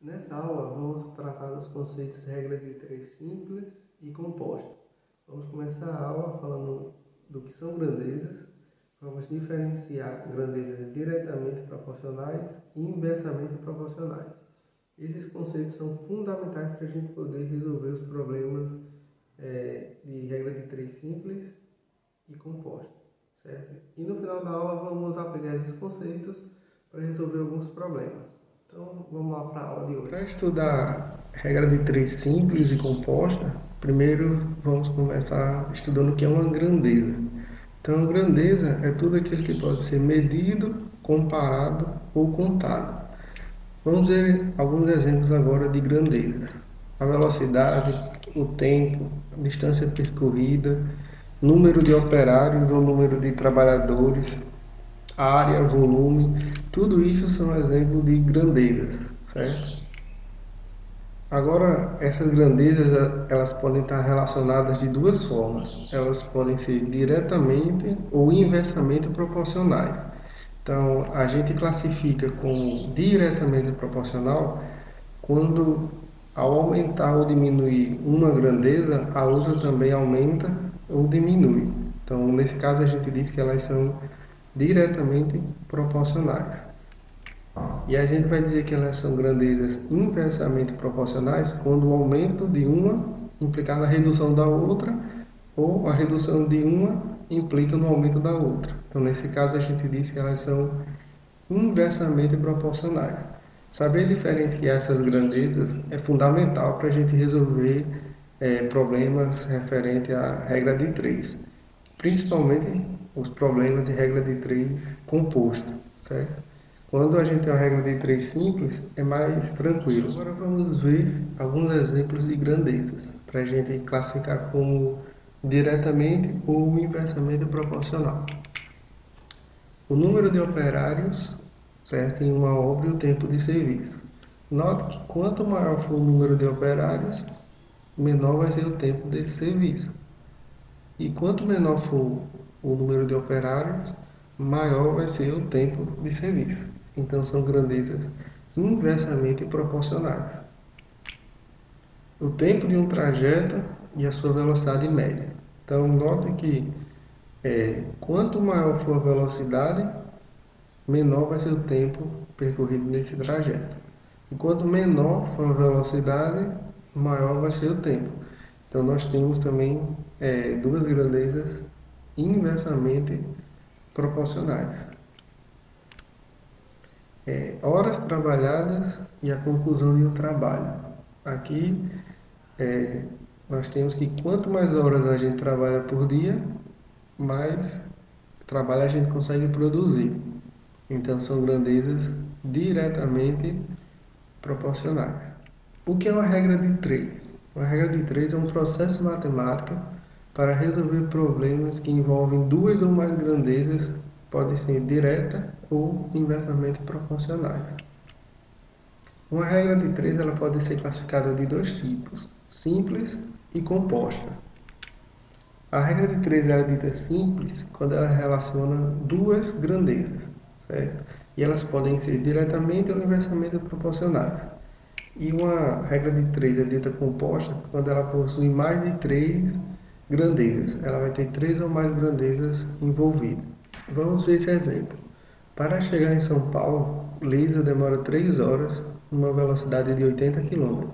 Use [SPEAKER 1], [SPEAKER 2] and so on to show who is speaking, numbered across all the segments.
[SPEAKER 1] Nessa aula vamos tratar dos conceitos de regra de três simples e composta. Vamos começar a aula falando do que são grandezas. Vamos diferenciar grandezas diretamente proporcionais e inversamente proporcionais. Esses conceitos são fundamentais para a gente poder resolver os problemas de regra de três simples e composta, certo? E no final da aula vamos aplicar esses conceitos para resolver alguns problemas. Então vamos lá para a aula de hoje. Para estudar regra de três simples e composta, primeiro vamos começar estudando o que é uma grandeza. Então, grandeza é tudo aquilo que pode ser medido, comparado ou contado. Vamos ver alguns exemplos agora de grandezas. A velocidade, o tempo, a distância percorrida, número de operários ou número de trabalhadores, área, volume, tudo isso são exemplos de grandezas, certo? Agora, essas grandezas, elas podem estar relacionadas de duas formas. Elas podem ser diretamente ou inversamente proporcionais. Então, a gente classifica como diretamente proporcional quando, ao aumentar ou diminuir uma grandeza, a outra também aumenta ou diminui. Então, nesse caso, a gente diz que elas são diretamente proporcionais. E a gente vai dizer que elas são grandezas inversamente proporcionais quando o aumento de uma implicar na redução da outra ou a redução de uma implica no aumento da outra. Então, nesse caso, a gente diz que elas são inversamente proporcionais. Saber diferenciar essas grandezas é fundamental para a gente resolver problemas referentes à regra de três, principalmente os problemas de regra de três composto, certo? Quando a gente tem uma regra de três simples, é mais tranquilo. Agora vamos ver alguns exemplos de grandezas, para a gente classificar como diretamente ou inversamente proporcional. O número de operários, certo, em uma obra e o tempo de serviço. Note que quanto maior for o número de operários, menor vai ser o tempo desse serviço. E quanto menor for o número de operários, maior vai ser o tempo de serviço. Então, são grandezas inversamente proporcionais. O tempo de um trajeto e a sua velocidade média. Então, note que quanto maior for a velocidade, menor vai ser o tempo percorrido nesse trajeto. E quanto menor for a velocidade, maior vai ser o tempo. Então, nós temos também duas grandezas inversamente proporcionais. Horas trabalhadas e a conclusão de um trabalho. Aqui, nós temos que quanto mais horas a gente trabalha por dia, mais trabalho a gente consegue produzir. Então, são grandezas diretamente proporcionais. O que é uma regra de três? Uma regra de três é um processo matemático para resolver problemas que envolvem duas ou mais grandezas, podem ser direta ou inversamente proporcionais. Uma regra de três ela pode ser classificada de dois tipos, simples e composta. A regra de três é dita simples quando ela relaciona duas grandezas, certo? E elas podem ser diretamente ou inversamente proporcionais. E uma regra de três é dita composta quando ela possui mais de três grandezas. Ela vai ter três ou mais grandezas envolvidas. Vamos ver esse exemplo. Para chegar em São Paulo, Lisa demora 3 horas numa velocidade de 80 km.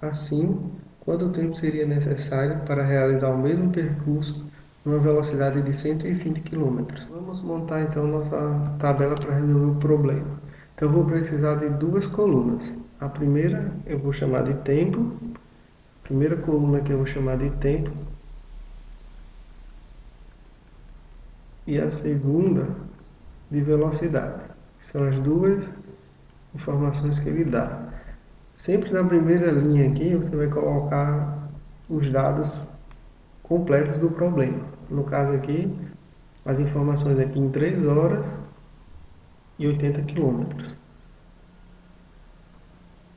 [SPEAKER 1] Assim, quanto tempo seria necessário para realizar o mesmo percurso numa velocidade de 120 km? Vamos montar então nossa tabela para resolver o problema. Então, eu vou precisar de duas colunas. A primeira eu vou chamar de tempo. A primeira coluna que eu vou chamar de tempo. E a segunda de velocidade. São as duas informações que ele dá. Sempre na primeira linha aqui, você vai colocar os dados completos do problema. No caso aqui, as informações aqui em 3 horas e 80 km.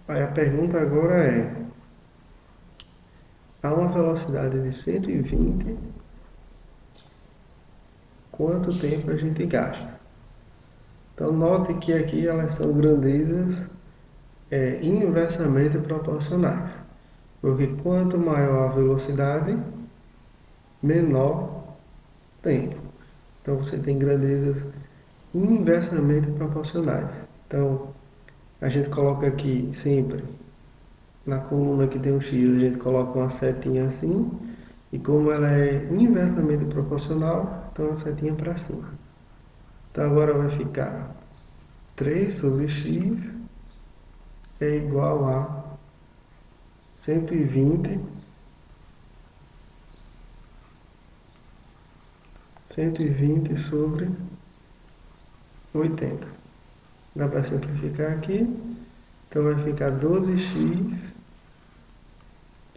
[SPEAKER 1] Aí a pergunta agora é: a uma velocidade de 120, quanto tempo a gente gasta? Então, note que aqui elas são grandezas inversamente proporcionais, porque quanto maior a velocidade, menor tempo. Então você tem grandezas inversamente proporcionais. Então a gente coloca aqui sempre na coluna que tem um X, a gente coloca uma setinha assim, e como ela é inversamente proporcional, então a setinha para cima. Então agora vai ficar 3 sobre x é igual a 120 sobre 80. Dá para simplificar aqui. Então vai ficar 12x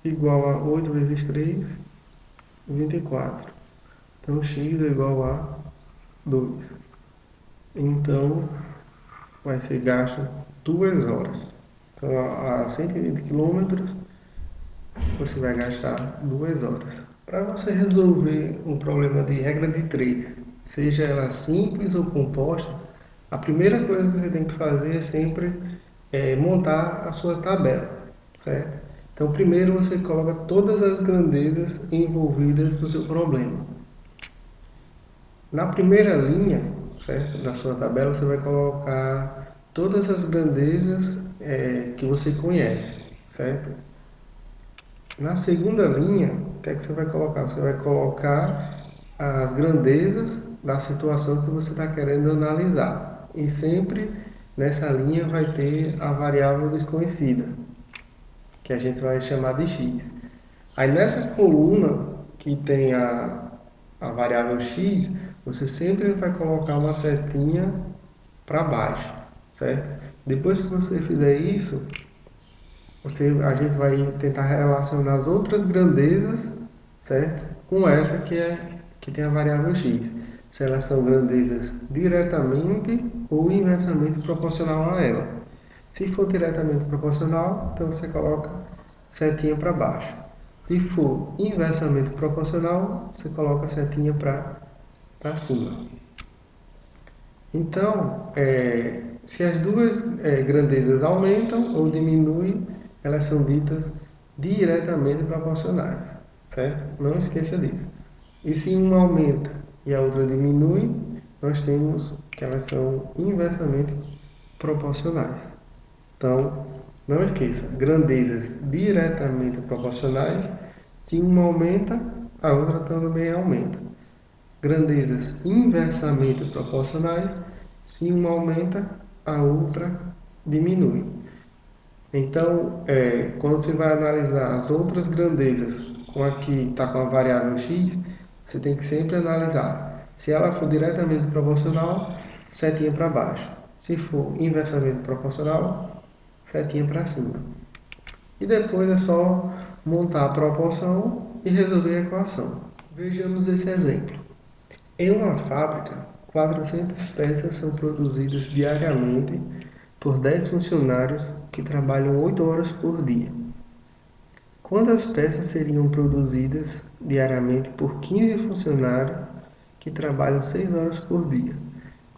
[SPEAKER 1] igual a 8 vezes 3, 24. Então x é igual a 2. Então vai ser gasto 2 horas. Então a 120 quilômetros você vai gastar 2 horas. Para você resolver um problema de regra de 3, seja ela simples ou composta, a primeira coisa que você tem que fazer é sempre montar a sua tabela, certo? Então, primeiro você coloca todas as grandezas envolvidas no seu problema. Na primeira linha, certo, da sua tabela, você vai colocar todas as grandezas que você conhece, certo? Na segunda linha, o que é que você vai colocar? Você vai colocar as grandezas da situação que você está querendo analisar. E sempre nessa linha vai ter a variável desconhecida, que a gente vai chamar de x. Aí nessa coluna que tem a variável x, você sempre vai colocar uma setinha para baixo, certo? Depois que você fizer isso, a gente vai tentar relacionar as outras grandezas, certo? Com essa que tem a variável x. Se elas são grandezas diretamente ou inversamente proporcional a ela. Se for diretamente proporcional, então você coloca setinha para baixo. Se for inversamente proporcional, você coloca setinha para cima. Então, se as duas grandezas aumentam ou diminuem, elas são ditas diretamente proporcionais, certo? Não esqueça disso. E se uma aumenta e a outra diminui, nós temos que elas são inversamente proporcionais. Então, não esqueça, grandezas diretamente proporcionais, se uma aumenta, a outra também aumenta. Grandezas inversamente proporcionais, se uma aumenta, a outra diminui. Então, quando você vai analisar as outras grandezas com a que está com a variável x, você tem que sempre analisar. Se ela for diretamente proporcional, setinha para baixo. Se for inversamente proporcional, setinha para cima. E depois é só montar a proporção e resolver a equação. Vejamos esse exemplo. Em uma fábrica, 400 peças são produzidas diariamente por 10 funcionários que trabalham 8 horas por dia. Quantas peças seriam produzidas diariamente por 15 funcionários que trabalham 6 horas por dia,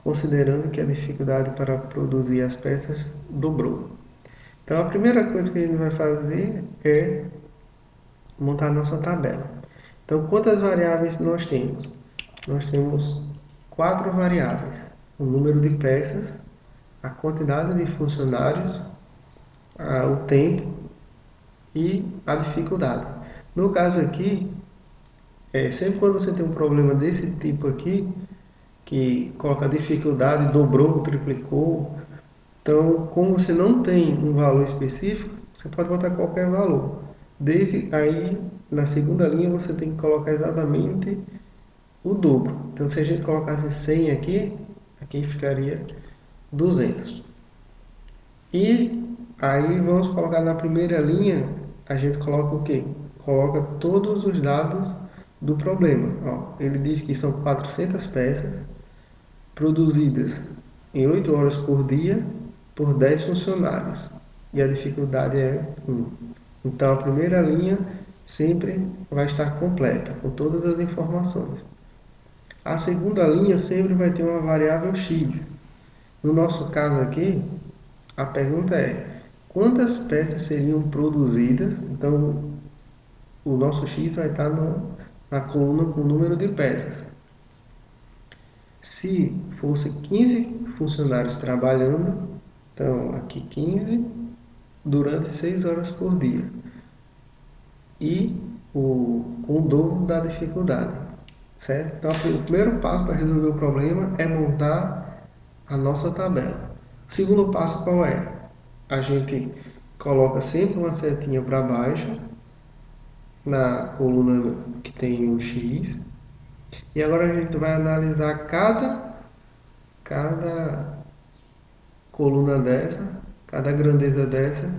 [SPEAKER 1] considerando que a dificuldade para produzir as peças dobrou? Então, a primeira coisa que a gente vai fazer é montar a nossa tabela. Então, quantas variáveis nós temos? Nós temos 4 variáveis: o número de peças, a quantidade de funcionários, o tempo e a dificuldade. No caso aqui, sempre quando você tem um problema desse tipo aqui, que coloca a dificuldade, dobrou, triplicou, então, como você não tem um valor específico, você pode botar qualquer valor. Desde aí, na segunda linha, você tem que colocar exatamente o dobro. Então, se a gente colocasse 100 aqui ficaria 200. E aí, vamos colocar na primeira linha, a gente coloca o quê? Coloca todos os dados do problema. Ó, ele diz que são 400 peças produzidas em 8 horas por dia por 10 funcionários. E a dificuldade é 1. Então, a primeira linha sempre vai estar completa, com todas as informações. A segunda linha sempre vai ter uma variável x. No nosso caso aqui, a pergunta é: quantas peças seriam produzidas. Então, o nosso X vai estar na coluna com o número de peças. Se fosse 15 funcionários trabalhando, então aqui 15 durante 6 horas por dia. E com o dobro da dificuldade, certo? Então, o primeiro passo para resolver o problema é montar a nossa tabela. O segundo passo qual é? A gente coloca sempre uma setinha para baixo na coluna que tem o X. E agora a gente vai analisar cada coluna dessa, cada grandeza dessa,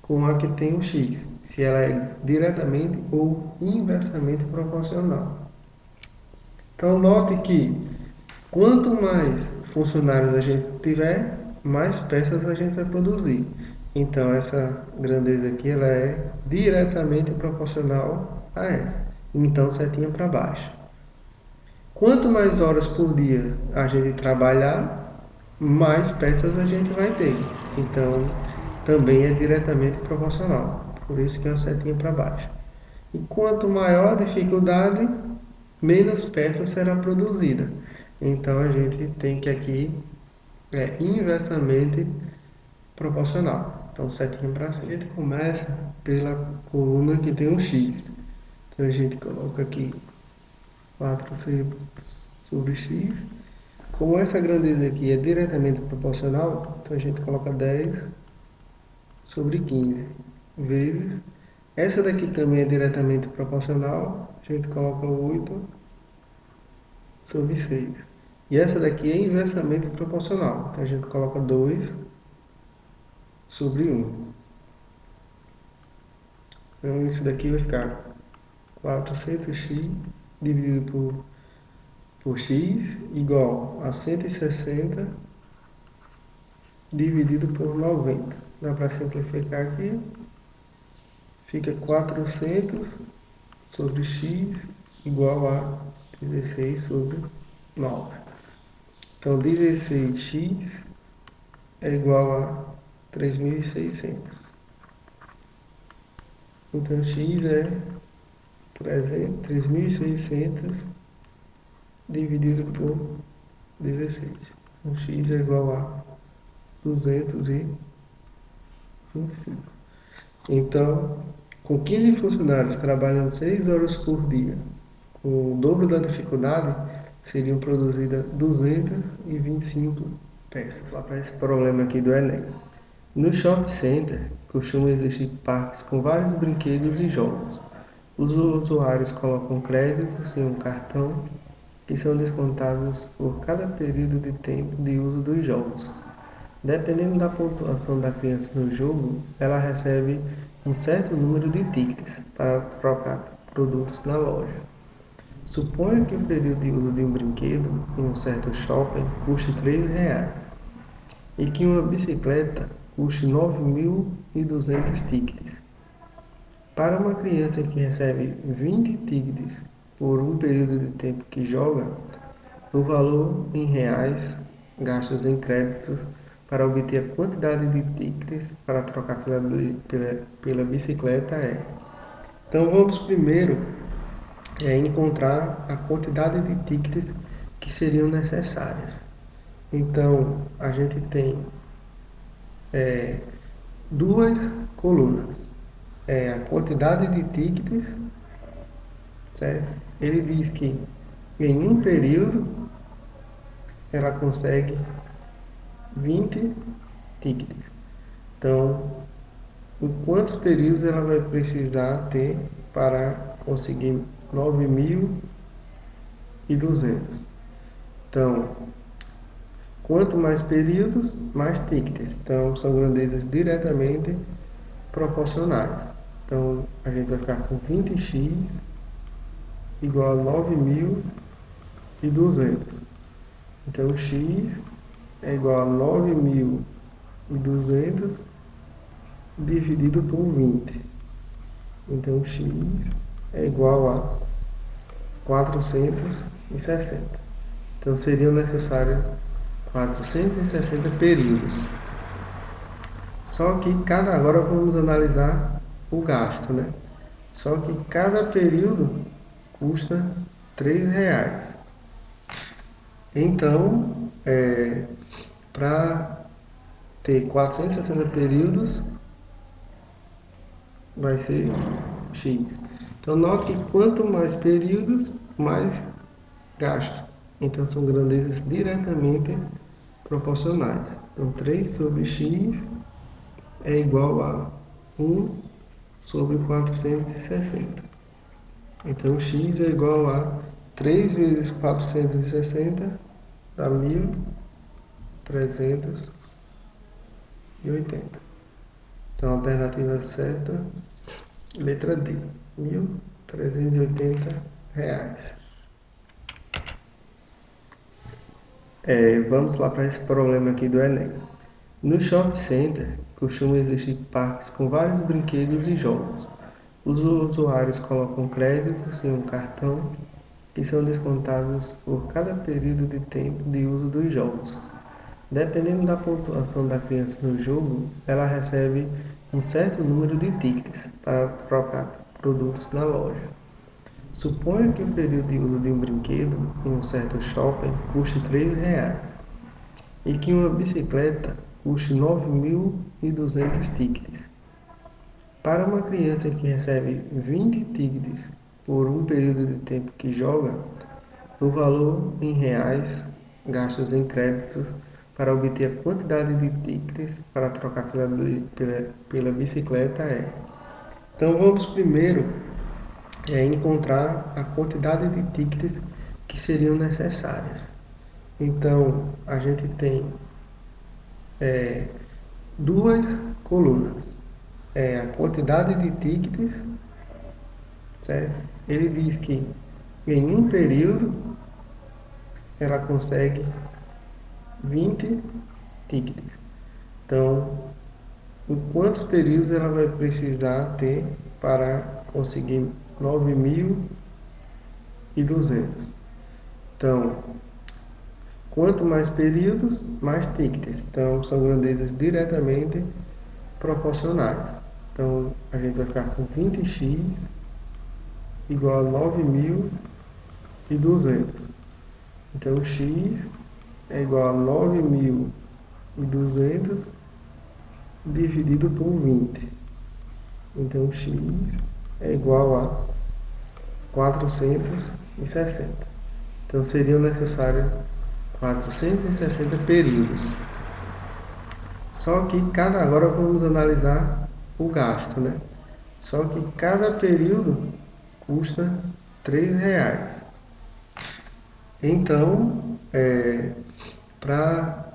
[SPEAKER 1] com a que tem o X, se ela é diretamente ou inversamente proporcional. Então, note que quanto mais funcionários a gente tiver, mais peças a gente vai produzir. Então, essa grandeza aqui ela é diretamente proporcional a essa. Então, setinha para baixo. Quanto mais horas por dia a gente trabalhar, mais peças a gente vai ter. Então, também é diretamente proporcional. Por isso que é uma setinha para baixo. E quanto maior a dificuldade, menos peças será produzida. Então, a gente tem que aqui inversamente proporcional. Então, setinha para cima. A gente começa pela coluna que tem um X. Então, a gente coloca aqui 4 sobre x. Como essa grandeza aqui é diretamente proporcional, então a gente coloca 10 sobre 15 vezes. Essa daqui também é diretamente proporcional, a gente coloca 8 sobre 6. E essa daqui é inversamente proporcional, então a gente coloca 2 sobre 1. Então isso daqui vai ficar 400x dividido por x igual a 160 dividido por 90. Dá para simplificar aqui. Fica 400 sobre x igual a 16 sobre 9. Então, 16x é igual a 3.600. Então, x é 3.600 dividido por 16. Então, x é igual a 225. Então, com 15 funcionários trabalhando 6 horas por dia, com o dobro da dificuldade, seriam produzidas 225 peças. Lá para esse problema aqui do Enem. No shopping center, costumam existir parques com vários brinquedos e jogos. Os usuários colocam créditos em um cartão que são descontados por cada período de tempo de uso dos jogos. Dependendo da pontuação da criança no jogo, ela recebe um certo número de tickets para trocar produtos na loja. Suponha que o período de uso de um brinquedo em um certo shopping custe R$3 e que uma bicicleta custe 9.200 tickets. Para uma criança que recebe 20 tickets por um período de tempo que joga, o valor em reais gastos em créditos para obter a quantidade de tickets para trocar pela bicicleta é. Então vamos primeiro encontrar a quantidade de tickets que seriam necessárias. Então a gente tem duas colunas. A quantidade de tickets, certo? Ele diz que em um período ela consegue 20 tickets. Então, em quantos períodos ela vai precisar ter para conseguir 9.200? Então, quanto mais períodos, mais tickets. Então, são grandezas diretamente proporcionais. Então, a gente vai ficar com 20x igual a 9.200. Então, x é igual a 9.200 dividido por 20. Então, x é igual a 460. Então, seriam necessários 460 períodos. Só que agora vamos analisar o gasto, né? Só que cada período custa R$ 3. Então, para ter 460 períodos, vai ser X. Então, note que quanto mais períodos, mais gasto. Então, são grandezas diretamente proporcionais. Então, 3 sobre X é igual a 1/460. Então, x é igual a 3 vezes 460 dá 1.380. Então, a alternativa certa, letra D, R$ 1.380. Vamos lá para esse problema aqui do Enem. No shopping center, costumam existir parques com vários brinquedos e jogos. Os usuários colocam créditos em um cartão que são descontados por cada período de tempo de uso dos jogos. Dependendo da pontuação da criança no jogo, ela recebe um certo número de tickets para trocar produtos na loja. Suponha que o período de uso de um brinquedo em um certo shopping custe R$ 3 e que uma bicicleta custe 9.200 tickets. Para uma criança que recebe 20 tickets por um período de tempo que joga, o valor em reais gastos em créditos para obter a quantidade de tickets para trocar pela bicicleta é. Então vamos primeiro encontrar a quantidade de tickets que seriam necessárias. Então a gente tem duas colunas. A quantidade de tickets, certo? Ele diz que em um período ela consegue 20 tickets. Então, em quantos períodos ela vai precisar ter para conseguir 9.200? Então, quanto mais períodos, mais tickets. Então, são grandezas diretamente proporcionais. Então, a gente vai ficar com 20x igual a 9.200. Então, x é igual a 9.200 dividido por 20. Então, x é igual a 460. Então, seriam necessários 460 períodos. Só que agora vamos analisar o gasto, né? Só que cada período custa R$ 3. Então, para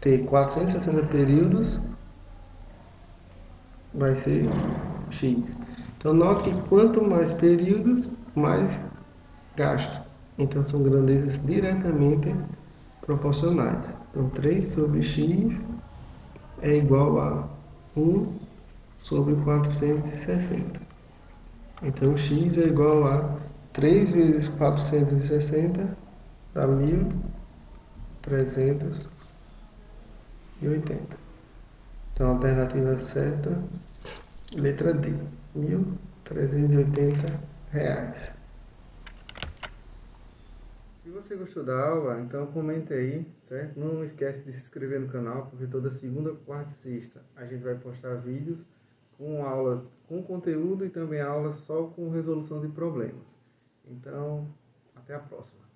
[SPEAKER 1] ter 460 períodos, vai ser X. Então, note que quanto mais períodos, mais gasto. Então, são grandezas diretamente proporcionais. Então, 3 sobre X é igual a 1/460. Então, X é igual a 3 vezes 460 dá 1.380. Então, a alternativa certa, letra D, R$ 1.380. Se você gostou da aula, então comente aí, certo? Não esquece de se inscrever no canal, porque toda segunda, quarta e sexta a gente vai postar vídeos com aulas com conteúdo e também aulas só com resolução de problemas. Então, até a próxima.